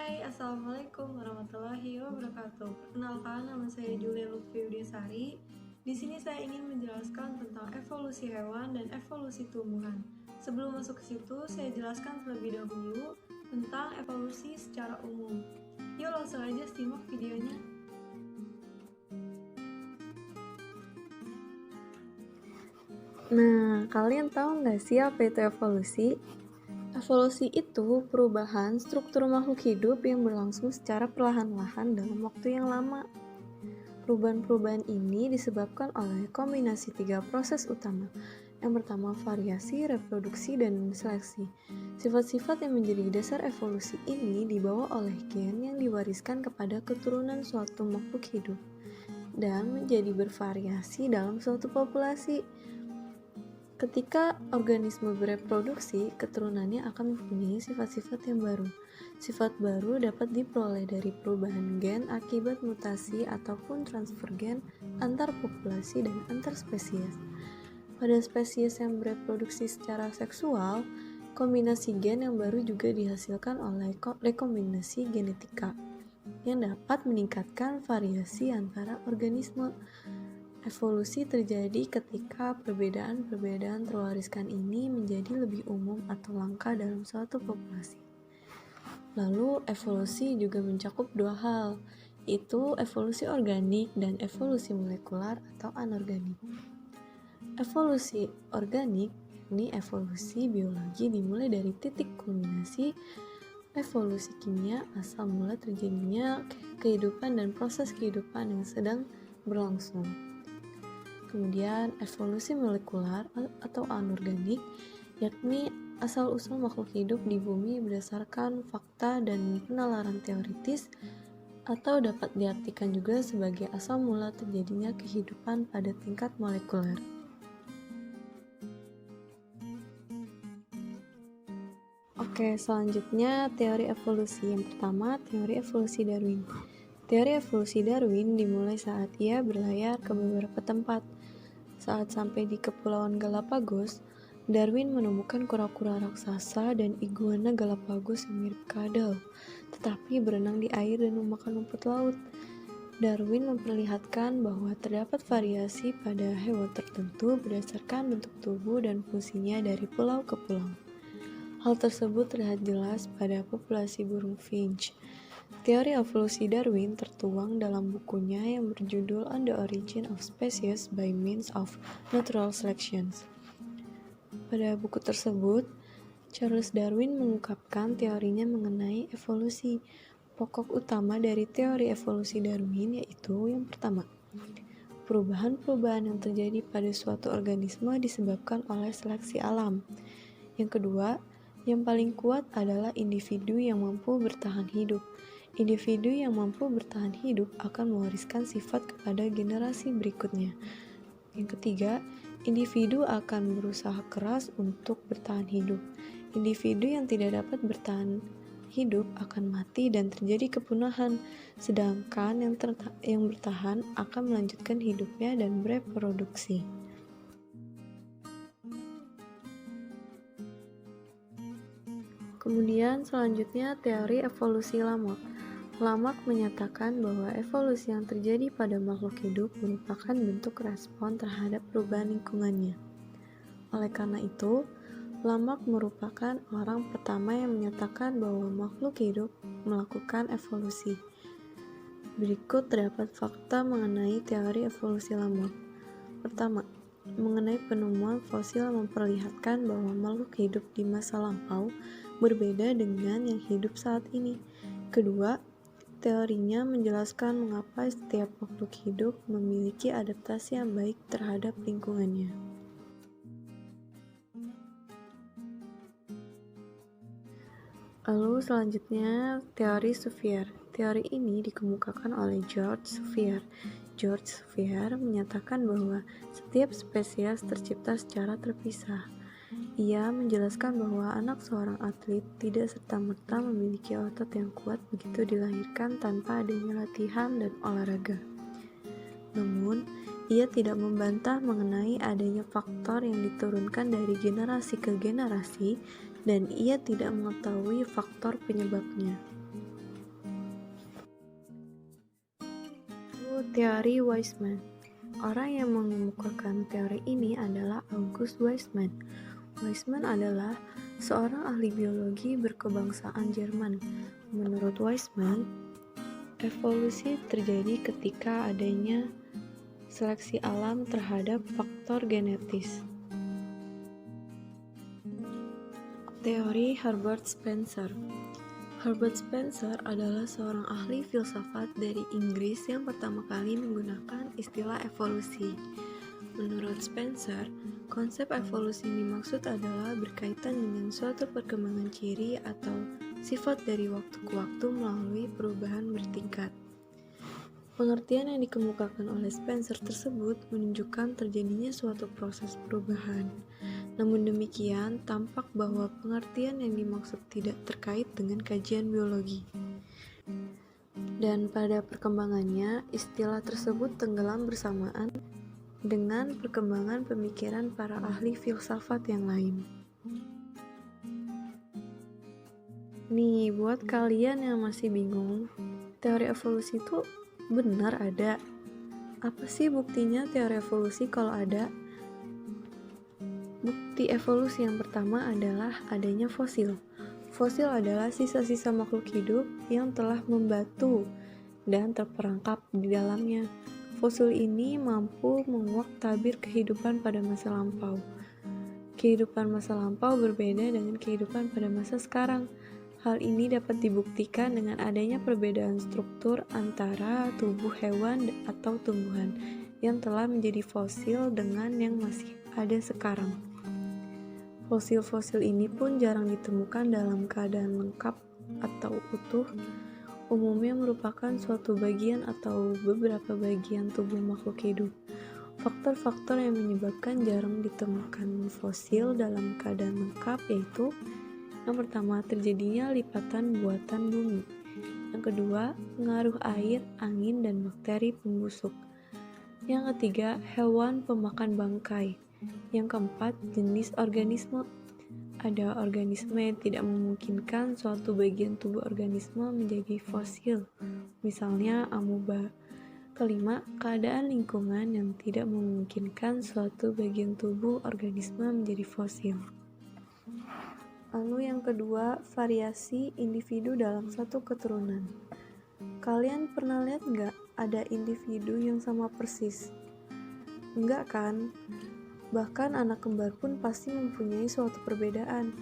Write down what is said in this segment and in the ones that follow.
Hai, Assalamualaikum warahmatullahi wabarakatuh. Perkenalkan, nama saya Julia Lutfi Udesari. Di sini saya ingin menjelaskan tentang evolusi hewan dan evolusi tumbuhan. Sebelum masuk ke situ, saya jelaskan terlebih dahulu tentang evolusi secara umum. Yuk langsung aja simak videonya. Nah, kalian tahu nggak sih apa itu evolusi? Evolusi itu perubahan struktur makhluk hidup yang berlangsung secara perlahan-lahan dalam waktu yang lama. Perubahan-perubahan ini disebabkan oleh kombinasi 3 proses utama. Yang pertama, variasi, reproduksi, dan seleksi. Sifat-sifat yang menjadi dasar evolusi ini dibawa oleh gen yang diwariskan kepada keturunan suatu makhluk hidup dan menjadi bervariasi dalam suatu populasi. Ketika organisme bereproduksi, keturunannya akan mempunyai sifat-sifat yang baru. Sifat baru dapat diperoleh dari perubahan gen akibat mutasi ataupun transfer gen antar populasi dan antar spesies. Pada spesies yang bereproduksi secara seksual, kombinasi gen yang baru juga dihasilkan oleh rekombinasi genetika yang dapat meningkatkan variasi antara organisme. Evolusi terjadi ketika perbedaan-perbedaan terwariskan ini menjadi lebih umum atau langka dalam suatu populasi. Lalu, evolusi juga mencakup dua hal, yaitu evolusi organik dan evolusi molekular atau anorganik. Evolusi organik, ini evolusi biologi dimulai dari titik kulminasi evolusi kimia asal mula terjadinya kehidupan dan proses kehidupan yang sedang berlangsung. Kemudian evolusi molekular atau anorganik, yakni asal-usul makhluk hidup di bumi berdasarkan fakta dan penalaran teoritis, atau dapat diartikan juga sebagai asal mula terjadinya kehidupan pada tingkat molekuler. Oke, selanjutnya teori evolusi. Yang pertama, teori evolusi Darwin. Teori evolusi Darwin dimulai saat ia berlayar ke beberapa tempat. Saat sampai di Kepulauan Galapagos, Darwin menemukan kura-kura raksasa dan iguana Galapagos yang mirip kadal, tetapi berenang di air dan memakan rumput laut. Darwin memperlihatkan bahwa terdapat variasi pada hewan tertentu berdasarkan bentuk tubuh dan fungsinya dari pulau ke pulau. Hal tersebut terlihat jelas pada populasi burung finch. Teori evolusi Darwin tertuang dalam bukunya yang berjudul On the Origin of Species by Means of Natural Selection. Pada buku tersebut, Charles Darwin mengungkapkan teorinya mengenai evolusi. Pokok utama dari teori evolusi Darwin yaitu yang pertama, perubahan-perubahan yang terjadi pada suatu organisme disebabkan oleh seleksi alam. Yang kedua, yang paling kuat adalah individu yang mampu bertahan hidup. Individu yang mampu bertahan hidup akan mewariskan sifat kepada generasi berikutnya. Yang ketiga, individu akan berusaha keras untuk bertahan hidup. Individu yang tidak dapat bertahan hidup akan mati dan terjadi kepunahan, sedangkan yang bertahan akan melanjutkan hidupnya dan bereproduksi. Kemudian selanjutnya teori evolusi Lamarck. Lamarck menyatakan bahwa evolusi yang terjadi pada makhluk hidup merupakan bentuk respon terhadap perubahan lingkungannya. Oleh karena itu, Lamarck merupakan orang pertama yang menyatakan bahwa makhluk hidup melakukan evolusi. Berikut terdapat fakta mengenai teori evolusi Lamarck. Pertama, mengenai penemuan fosil memperlihatkan bahwa makhluk hidup di masa lampau berbeda dengan yang hidup saat ini. Kedua, teorinya menjelaskan mengapa setiap makhluk hidup memiliki adaptasi yang baik terhadap lingkungannya. Lalu selanjutnya teori Cuvier. Teori ini dikemukakan oleh George Cuvier. George Cuvier menyatakan bahwa setiap spesies tercipta secara terpisah. Ia menjelaskan bahwa anak seorang atlet tidak serta-merta memiliki otot yang kuat begitu dilahirkan tanpa adanya latihan dan olahraga. Namun, ia tidak membantah mengenai adanya faktor yang diturunkan dari generasi ke generasi dan ia tidak mengetahui faktor penyebabnya. Teori Weismann. Orang yang mengemukakan teori ini adalah August Weismann. Weismann adalah seorang ahli biologi berkebangsaan Jerman. Menurut Weismann, evolusi terjadi ketika adanya seleksi alam terhadap faktor genetis. Teori Herbert Spencer. Herbert Spencer adalah seorang ahli filsafat dari Inggris yang pertama kali menggunakan istilah evolusi. Menurut Spencer, konsep evolusi yang dimaksud adalah berkaitan dengan suatu perkembangan ciri atau sifat dari waktu ke waktu melalui perubahan bertingkat. Pengertian yang dikemukakan oleh Spencer tersebut menunjukkan terjadinya suatu proses perubahan. Namun demikian, tampak bahwa pengertian yang dimaksud tidak terkait dengan kajian biologi. Dan pada perkembangannya, istilah tersebut tenggelam bersamaan dengan perkembangan pemikiran para ahli filsafat yang lain. Nih, buat kalian yang masih bingung, teori evolusi itu benar ada? Apa sih buktinya teori evolusi kalau ada? Bukti evolusi yang pertama adalah adanya fosil. Fosil adalah sisa-sisa makhluk hidup yang telah membatu dan terperangkap di dalamnya. Fosil ini mampu menguak tabir kehidupan pada masa lampau. Kehidupan masa lampau berbeda dengan kehidupan pada masa sekarang. Hal ini dapat dibuktikan dengan adanya perbedaan struktur antara tubuh hewan atau tumbuhan yang telah menjadi fosil dengan yang masih ada sekarang. Fosil-fosil ini pun jarang ditemukan dalam keadaan lengkap atau utuh, umumnya merupakan suatu bagian atau beberapa bagian tubuh makhluk hidup. Faktor-faktor yang menyebabkan jarang ditemukan fosil dalam keadaan lengkap yaitu: yang pertama, terjadinya lipatan buatan bumi. Yang kedua, pengaruh air, angin, dan bakteri pembusuk. Yang ketiga, hewan pemakan bangkai. Yang keempat, jenis organisme. Ada organisme yang tidak memungkinkan suatu bagian tubuh organisme menjadi fosil, misalnya amoeba. Kelima, keadaan lingkungan yang tidak memungkinkan suatu bagian tubuh organisme menjadi fosil. Lalu yang kedua, variasi individu dalam satu keturunan. Kalian pernah lihat nggak ada individu yang sama persis? Enggak kan? Bahkan anak kembar pun pasti mempunyai suatu perbedaan.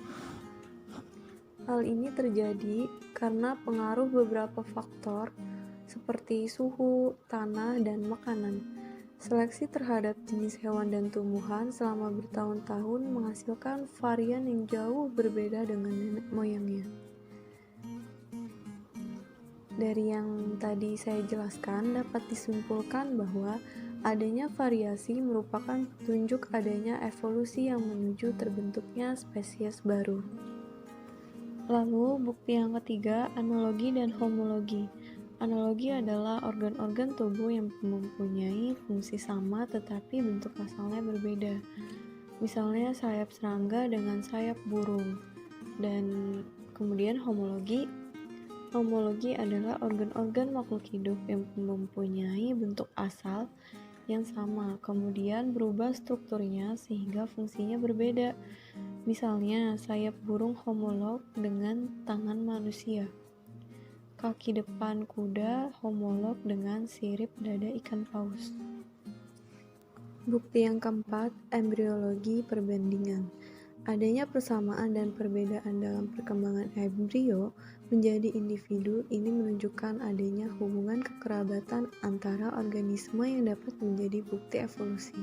Hal ini terjadi karena pengaruh beberapa faktor seperti suhu, tanah, dan makanan. Seleksi terhadap jenis hewan dan tumbuhan selama bertahun-tahun menghasilkan varian yang jauh berbeda dengan nenek moyangnya. Dari yang tadi saya jelaskan dapat disimpulkan bahwa adanya variasi merupakan petunjuk adanya evolusi yang menuju terbentuknya spesies baru. Lalu, bukti yang ketiga, analogi dan homologi. Analogi adalah organ-organ tubuh yang mempunyai fungsi sama tetapi bentuk asalnya berbeda. Misalnya sayap serangga dengan sayap burung. Dan kemudian homologi. Homologi adalah organ-organ makhluk hidup yang mempunyai bentuk asal yang sama, kemudian berubah strukturnya sehingga fungsinya berbeda. Misalnya, sayap burung homolog dengan tangan manusia. Kaki depan kuda homolog dengan sirip dada ikan paus. Bukti yang keempat, embriologi perbandingan. Adanya persamaan dan perbedaan dalam perkembangan embrio menjadi individu ini menunjukkan adanya hubungan kekerabatan antara organisme yang dapat menjadi bukti evolusi.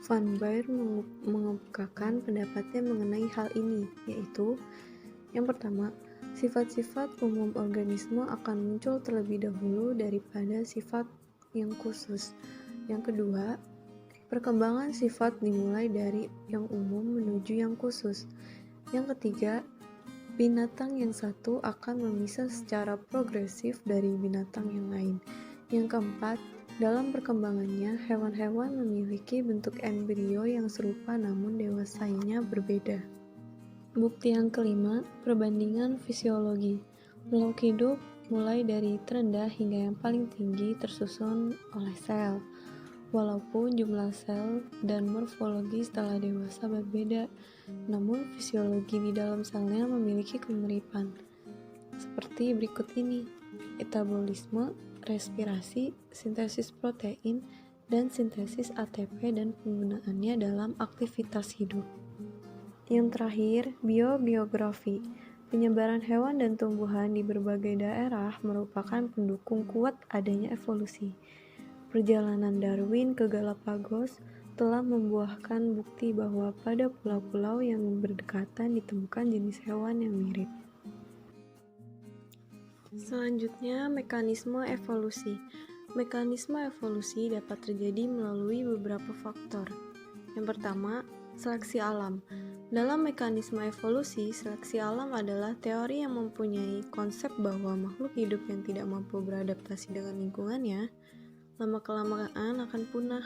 Van Baer mengemukakan pendapatnya mengenai hal ini, yaitu: yang pertama, sifat-sifat umum organisme akan muncul terlebih dahulu daripada sifat yang khusus. Yang kedua, perkembangan sifat dimulai dari yang umum menuju yang khusus. Yang ketiga, binatang yang satu akan memisah secara progresif dari binatang yang lain. Yang keempat, dalam perkembangannya, hewan-hewan memiliki bentuk embrio yang serupa namun dewasanya berbeda. Bukti yang kelima, perbandingan fisiologi. Makhluk hidup mulai dari terendah hingga yang paling tinggi tersusun oleh sel. Walaupun jumlah sel dan morfologi setelah dewasa berbeda, namun fisiologi di dalam selnya memiliki kemiripan. Seperti berikut ini: metabolisme, respirasi, sintesis protein, dan sintesis ATP dan penggunaannya dalam aktivitas hidup. Yang terakhir, biogeografi. Penyebaran hewan dan tumbuhan di berbagai daerah merupakan pendukung kuat adanya evolusi. Perjalanan Darwin ke Galapagos telah membuahkan bukti bahwa pada pulau-pulau yang berdekatan ditemukan jenis hewan yang mirip. Selanjutnya, mekanisme evolusi. Mekanisme evolusi dapat terjadi melalui beberapa faktor. Yang pertama, seleksi alam. Dalam mekanisme evolusi, seleksi alam adalah teori yang mempunyai konsep bahwa makhluk hidup yang tidak mampu beradaptasi dengan lingkungannya lama-kelamaan akan punah.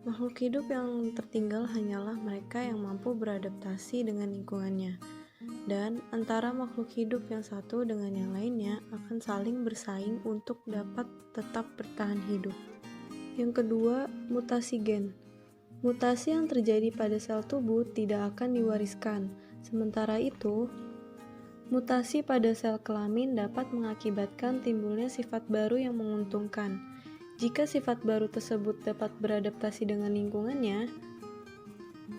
Makhluk hidup yang tertinggal hanyalah mereka yang mampu beradaptasi dengan lingkungannya, dan antara makhluk hidup yang satu dengan yang lainnya akan saling bersaing untuk dapat tetap bertahan hidup. Yang kedua, mutasi gen. Mutasi yang terjadi pada sel tubuh tidak akan diwariskan. Sementara itu, mutasi pada sel kelamin dapat mengakibatkan timbulnya sifat baru yang menguntungkan. Jika sifat baru tersebut dapat beradaptasi dengan lingkungannya,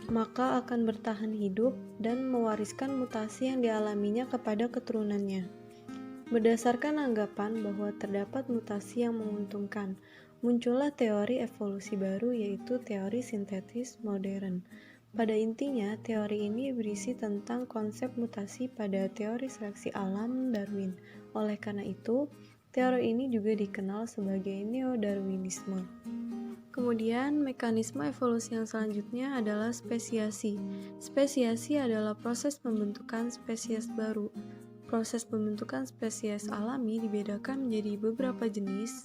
maka akan bertahan hidup dan mewariskan mutasi yang dialaminya kepada keturunannya. Berdasarkan anggapan bahwa terdapat mutasi yang menguntungkan, muncullah teori evolusi baru, yaitu teori sintetis modern. Pada intinya, teori ini berisi tentang konsep mutasi pada teori seleksi alam Darwin. Oleh karena itu, teori ini juga dikenal sebagai neo-Darwinisme. Kemudian, mekanisme evolusi yang selanjutnya adalah spesiasi. Spesiasi adalah proses pembentukan spesies baru. Proses pembentukan spesies alami dibedakan menjadi beberapa jenis,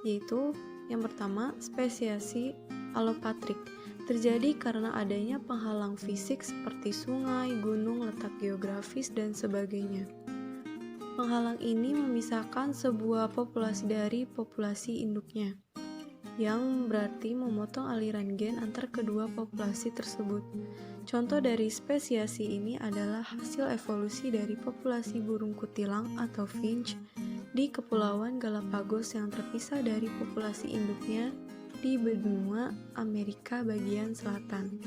yaitu yang pertama, spesiasi alopatrik. Terjadi karena adanya penghalang fisik seperti sungai, gunung, letak geografis, dan sebagainya. Penghalang ini memisahkan sebuah populasi dari populasi induknya, yang berarti memotong aliran gen antar kedua populasi tersebut. Contoh dari spesiasi ini adalah hasil evolusi dari populasi burung kutilang atau finch di Kepulauan Galapagos yang terpisah dari populasi induknya di benua Amerika bagian selatan.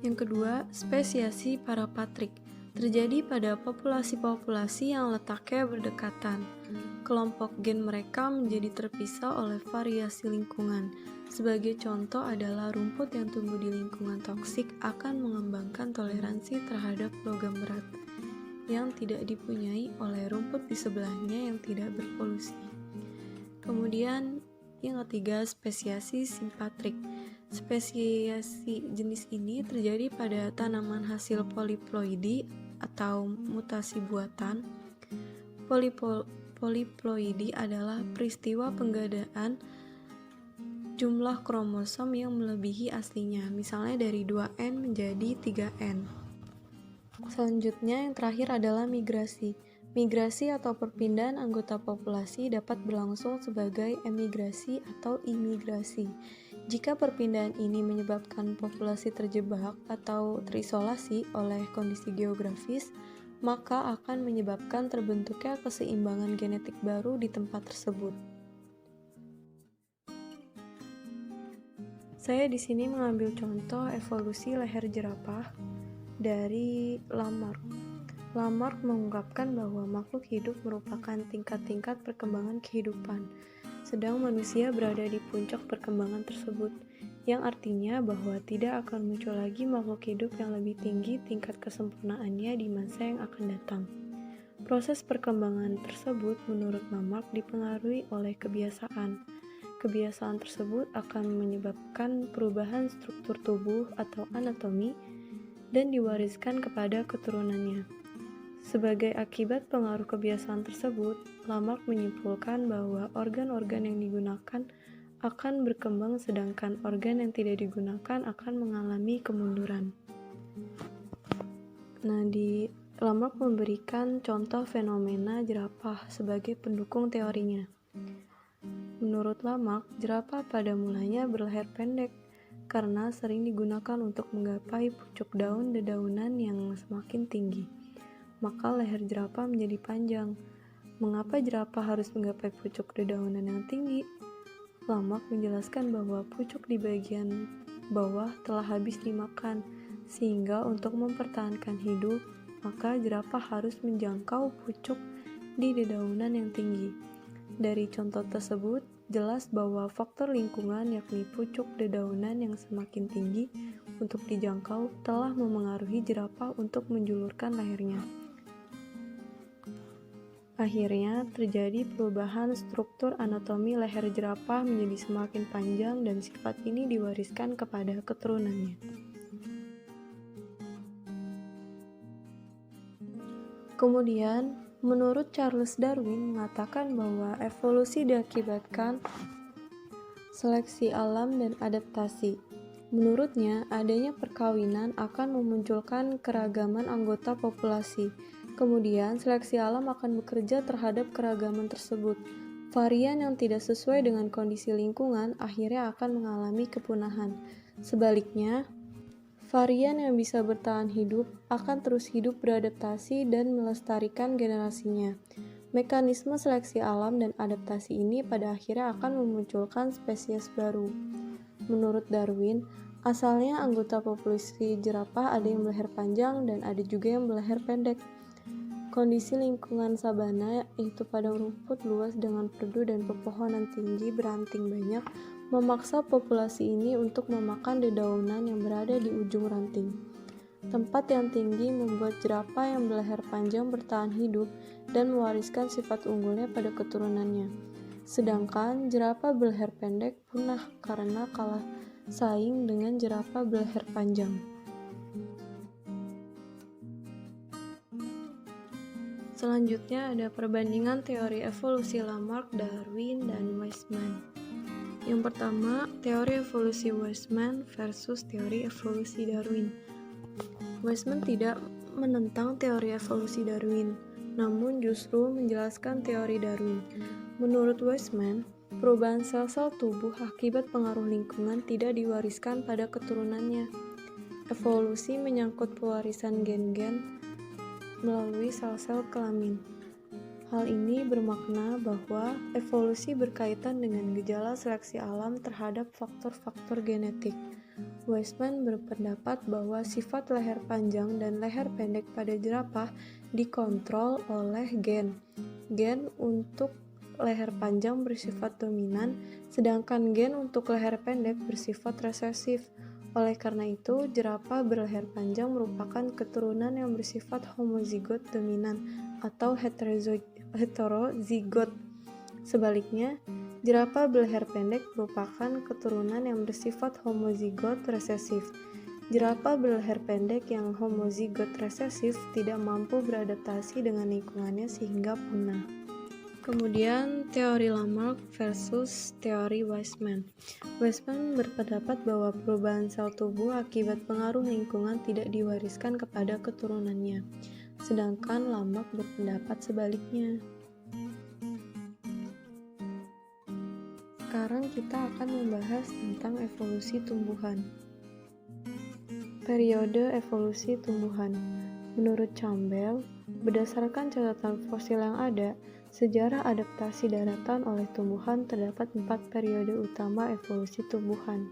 Yang kedua, spesiasi parapatrik. Terjadi pada populasi-populasi yang letaknya berdekatan. Kelompok gen mereka menjadi terpisah oleh variasi lingkungan. Sebagai contoh adalah rumput yang tumbuh di lingkungan toksik akan mengembangkan toleransi terhadap logam berat yang tidak dipunyai oleh rumput di sebelahnya yang tidak berpolusi. Kemudian yang ketiga, spesiasi simpatrik. Spesiasi jenis ini terjadi pada tanaman hasil poliploidi atau mutasi buatan. Poliploidi adalah peristiwa penggadaan jumlah kromosom yang melebihi aslinya, misalnya dari 2N menjadi 3N. Selanjutnya yang terakhir adalah migrasi. Migrasi atau perpindahan anggota populasi dapat berlangsung sebagai emigrasi atau imigrasi. Jika perpindahan ini menyebabkan populasi terjebak atau terisolasi oleh kondisi geografis, maka akan menyebabkan terbentuknya keseimbangan genetik baru di tempat tersebut. Saya di sini mengambil contoh evolusi leher jerapah dari Lamarck. Lamarck mengungkapkan bahwa makhluk hidup merupakan tingkat-tingkat perkembangan kehidupan, sedang manusia berada di puncak perkembangan tersebut, yang artinya bahwa tidak akan muncul lagi makhluk hidup yang lebih tinggi tingkat kesempurnaannya di masa yang akan datang. Proses perkembangan tersebut menurut Lamarck dipengaruhi oleh kebiasaan. Kebiasaan tersebut akan menyebabkan perubahan struktur tubuh atau anatomi dan diwariskan kepada keturunannya. Sebagai akibat pengaruh kebiasaan tersebut, Lamarck menyimpulkan bahwa organ-organ yang digunakan akan berkembang sedangkan organ yang tidak digunakan akan mengalami kemunduran. Nah, di Lamarck memberikan contoh fenomena jerapah sebagai pendukung teorinya. Menurut Lamarck, jerapah pada mulanya berleher pendek karena sering digunakan untuk menggapai pucuk daun dedaunan yang semakin tinggi. Maka leher jerapah menjadi panjang. Mengapa jerapah harus menggapai pucuk dedaunan yang tinggi? Lamarck menjelaskan bahwa pucuk di bagian bawah telah habis dimakan, sehingga untuk mempertahankan hidup, maka jerapah harus menjangkau pucuk di dedaunan yang tinggi. Dari contoh tersebut, jelas bahwa faktor lingkungan yakni pucuk dedaunan yang semakin tinggi untuk dijangkau telah memengaruhi jerapah untuk menjulurkan lehernya. Akhirnya, terjadi perubahan struktur anatomi leher jerapah menjadi semakin panjang dan sifat ini diwariskan kepada keturunannya. Kemudian, menurut Charles Darwin mengatakan bahwa evolusi diakibatkan seleksi alam dan adaptasi. Menurutnya, adanya perkawinan akan memunculkan keragaman anggota populasi. Kemudian, seleksi alam akan bekerja terhadap keragaman tersebut. Varian yang tidak sesuai dengan kondisi lingkungan akhirnya akan mengalami kepunahan. Sebaliknya, varian yang bisa bertahan hidup akan terus hidup beradaptasi dan melestarikan generasinya. Mekanisme seleksi alam dan adaptasi ini pada akhirnya akan memunculkan spesies baru. Menurut Darwin, asalnya anggota populasi jerapah ada yang berleher panjang dan ada juga yang berleher pendek. Kondisi lingkungan sabana, yaitu padang rumput luas dengan perdu dan pepohonan tinggi beranting banyak, memaksa populasi ini untuk memakan dedaunan yang berada di ujung ranting. Tempat yang tinggi membuat jerapah yang berleher panjang bertahan hidup dan mewariskan sifat unggulnya pada keturunannya. Sedangkan jerapah berleher pendek punah karena kalah saing dengan jerapah berleher panjang. Selanjutnya ada perbandingan teori evolusi Lamarck, Darwin, dan Weismann. Yang pertama, teori evolusi Weismann versus teori evolusi Darwin. Weismann tidak menentang teori evolusi Darwin, namun justru menjelaskan teori Darwin. Menurut Weismann, perubahan sel-sel tubuh akibat pengaruh lingkungan tidak diwariskan pada keturunannya. Evolusi menyangkut pewarisan gen-gen melalui sel-sel kelamin. Hal ini bermakna bahwa evolusi berkaitan dengan gejala seleksi alam terhadap faktor-faktor genetik. Weismann berpendapat bahwa sifat leher panjang dan leher pendek pada jerapah dikontrol oleh gen. Gen untuk leher panjang bersifat dominan, sedangkan gen untuk leher pendek bersifat resesif. Oleh karena itu, jerapah berleher panjang merupakan keturunan yang bersifat homozigot dominan atau heterozigot. Sebaliknya, jerapah berleher pendek merupakan keturunan yang bersifat homozigot resesif. Jerapah berleher pendek yang homozigot resesif tidak mampu beradaptasi dengan lingkungannya sehingga punah. Kemudian, teori Lamarck versus teori Weismann. Weismann berpendapat bahwa perubahan sel tubuh akibat pengaruh lingkungan tidak diwariskan kepada keturunannya, sedangkan Lamarck berpendapat sebaliknya. Sekarang kita akan membahas tentang evolusi tumbuhan. Periode evolusi tumbuhan. Menurut Campbell, berdasarkan catatan fosil yang ada, sejarah adaptasi daratan oleh tumbuhan terdapat 4 periode utama evolusi tumbuhan.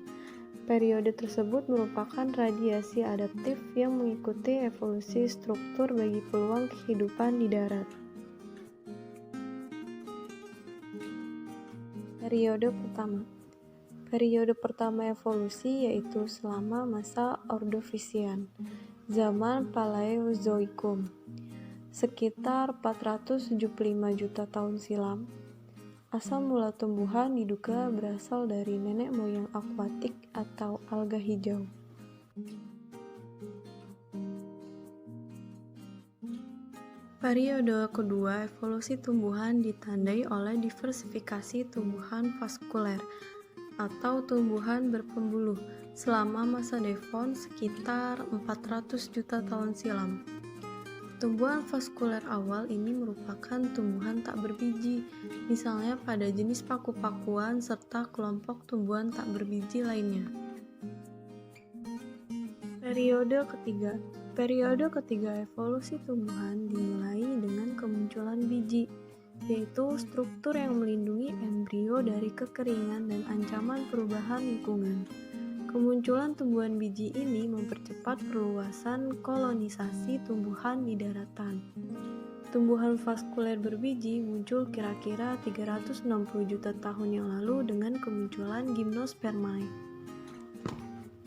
Periode tersebut merupakan radiasi adaptif yang mengikuti evolusi struktur bagi peluang kehidupan di darat. Periode pertama. Periode pertama evolusi yaitu selama masa Ordovisian, zaman Paleozoikum. Sekitar 475 juta tahun silam, asal mula tumbuhan diduga berasal dari nenek moyang akuatik atau alga hijau. Periode kedua evolusi tumbuhan ditandai oleh diversifikasi tumbuhan vaskuler atau tumbuhan berpembuluh selama masa Devon sekitar 400 juta tahun silam. Tumbuhan vaskuler awal ini merupakan tumbuhan tak berbiji, misalnya pada jenis paku-pakuan serta kelompok tumbuhan tak berbiji lainnya. Periode ketiga evolusi tumbuhan dimulai dengan kemunculan biji, yaitu struktur yang melindungi embrio dari kekeringan dan ancaman perubahan lingkungan. Kemunculan tumbuhan biji ini mempercepat perluasan kolonisasi tumbuhan di daratan. Tumbuhan vaskuler berbiji muncul kira-kira 360 juta tahun yang lalu dengan kemunculan Gymnospermae.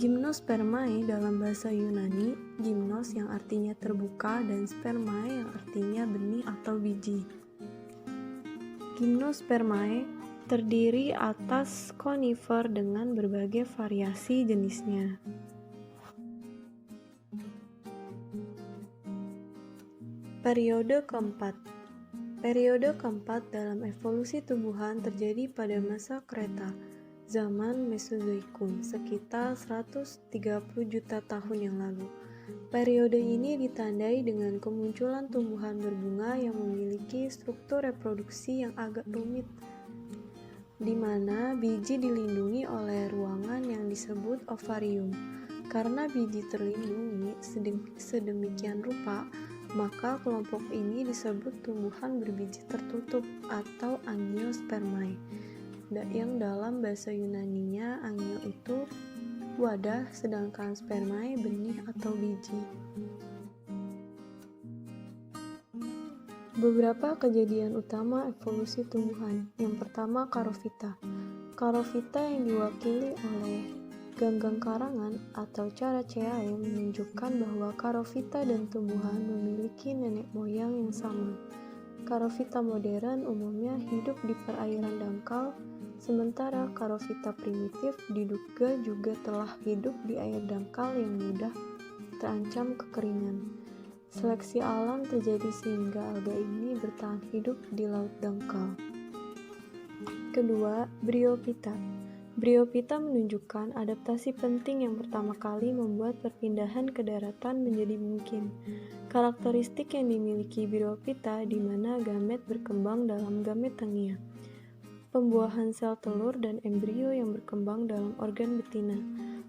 Gymnospermae dalam bahasa Yunani, gymnos yang artinya terbuka dan spermae yang artinya benih atau biji. Gymnospermae terdiri atas konifer dengan berbagai variasi jenisnya. Periode keempat dalam evolusi tumbuhan terjadi pada masa Kreta, zaman Mesozoikum, sekitar 130 juta tahun yang lalu. Periode ini ditandai dengan kemunculan tumbuhan berbunga yang memiliki struktur reproduksi yang agak rumit, di mana biji dilindungi oleh ruangan yang disebut ovarium. Karena biji terlindungi sedemikian rupa, maka kelompok ini disebut tumbuhan berbiji tertutup atau angiospermae, yang dalam bahasa Yunaninya angio itu wadah, sedangkan spermae benih atau biji. Beberapa kejadian utama evolusi tumbuhan. Yang pertama, Karophyta. Karophyta yang diwakili oleh ganggang karangan atau Caraceae menunjukkan bahwa Karophyta dan tumbuhan memiliki nenek moyang yang sama. Karophyta modern umumnya hidup di perairan dangkal, sementara Karophyta primitif diduga juga telah hidup di air dangkal yang mudah terancam kekeringan. Seleksi alam terjadi sehingga alga ini bertahan hidup di laut dangkal. Kedua, Bryophyta. Bryophyta menunjukkan adaptasi penting yang pertama kali membuat perpindahan ke daratan menjadi mungkin. Karakteristik yang dimiliki Bryophyta di mana gamet berkembang dalam gametangia, pembuahan sel telur dan embrio yang berkembang dalam organ betina.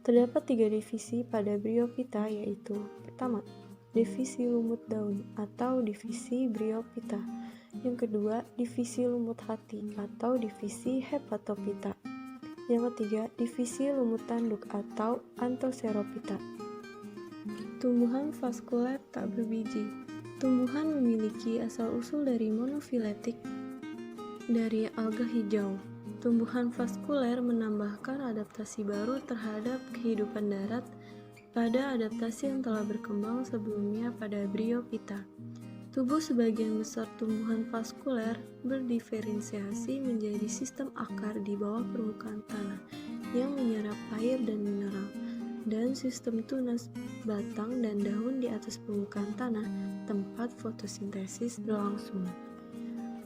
Terdapat 3 divisi pada Bryophyta, yaitu pertama, divisi lumut daun atau divisi Bryophyta. Yang kedua, divisi lumut hati atau divisi Hepatophyta. Yang ketiga, divisi lumut tanduk atau Anthocerophyta. Tumbuhan vaskuler tak berbiji. Tumbuhan memiliki asal-usul dari monofiletik dari alga hijau. Tumbuhan vaskuler menambahkan adaptasi baru terhadap kehidupan darat pada adaptasi yang telah berkembang sebelumnya pada Bryophyta. Tubuh sebagian besar tumbuhan vaskuler berdiferensiasi menjadi sistem akar di bawah permukaan tanah yang menyerap air dan mineral, dan sistem tunas batang dan daun di atas permukaan tanah tempat fotosintesis berlangsung.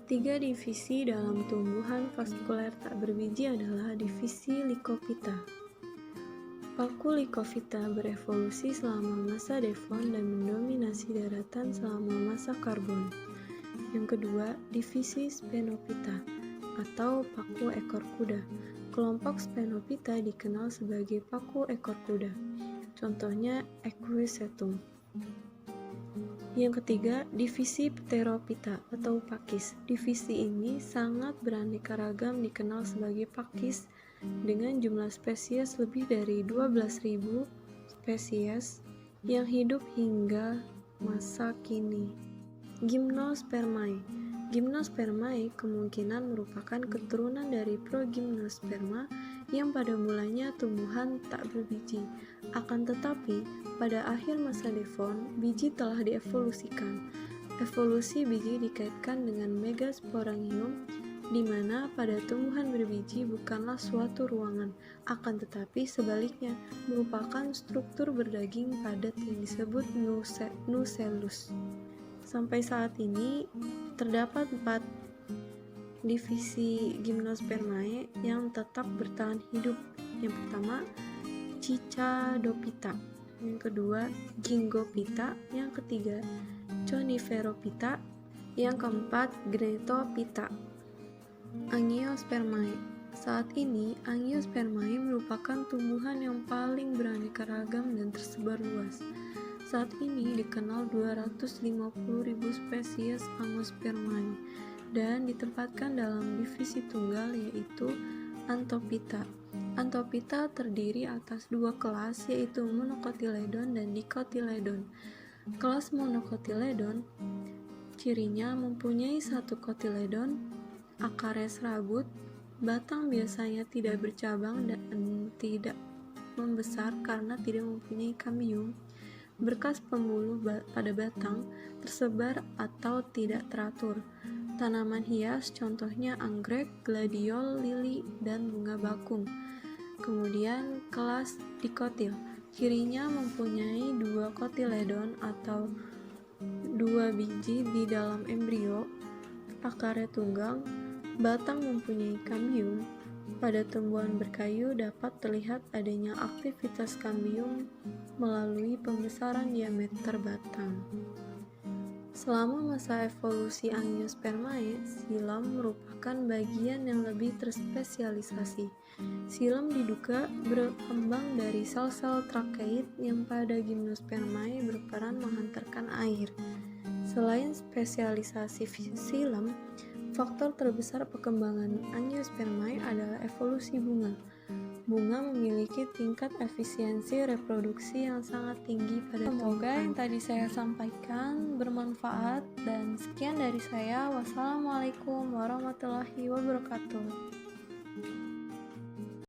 3 divisi dalam tumbuhan vaskuler tak berbiji adalah divisi Lycophyta. Paku Lycophyta berevolusi selama masa Devon dan mendominasi daratan selama masa Karbon. Yang kedua, divisi Sphenophyta atau paku ekor kuda. Kelompok Sphenophyta dikenal sebagai paku ekor kuda. Contohnya Equisetum. Yang ketiga, divisi Pterophyta atau pakis. Divisi ini sangat beraneka ragam, dikenal sebagai pakis dengan jumlah spesies lebih dari 12.000 spesies yang hidup hingga masa kini. Gymnospermae. Gymnospermae kemungkinan merupakan keturunan dari Progymnosperma yang pada mulanya tumbuhan tak berbiji. Akan tetapi, pada akhir masa Devon, biji telah dievolusikan. Evolusi biji dikaitkan dengan Megasporangium, di mana pada tumbuhan berbiji bukanlah suatu ruangan, akan tetapi sebaliknya merupakan struktur berdaging padat yang disebut nucellus. Sampai saat ini terdapat 4 divisi Gymnospermae yang tetap bertahan hidup. Yang pertama, Cicadophyta. Yang kedua, Gingophyta. Yang ketiga, Coniferophyta. Yang keempat, Gnetophyta. Angiospermae. Saat ini, Angiospermae merupakan tumbuhan yang paling beraneka ragam dan tersebar luas. Saat ini dikenal 250.000 spesies Angiospermae dan ditempatkan dalam divisi tunggal yaitu Anthophyta. Anthophyta terdiri atas dua kelas yaitu Monocotyledon dan Dicotyledon. Kelas Monocotyledon cirinya mempunyai satu kotiledon, akarnya serabut, batang biasanya tidak bercabang dan tidak membesar karena tidak mempunyai kambium, berkas pembuluh pada batang tersebar atau tidak teratur. Tanaman hias contohnya anggrek, gladiol, lili, dan bunga bakung. Kemudian kelas dikotil, cirinya mempunyai dua kotiledon atau dua biji di dalam embrio, akarnya tunggang, batang mempunyai kambium. Pada tumbuhan berkayu dapat terlihat adanya aktivitas kambium melalui pembesaran diameter batang. Selama masa evolusi Angiospermae, xilem merupakan bagian yang lebih terspesialisasi. Xilem diduga berkembang dari sel-sel trakeit yang pada Gymnospermae berperan menghantarkan air. Selain spesialisasi xilem, faktor terbesar perkembangan Angiospermae adalah evolusi bunga. Bunga memiliki tingkat efisiensi reproduksi yang sangat tinggi pada Semoga yang tadi saya sampaikan bermanfaat dan sekian dari saya. Wassalamualaikum warahmatullahi wabarakatuh.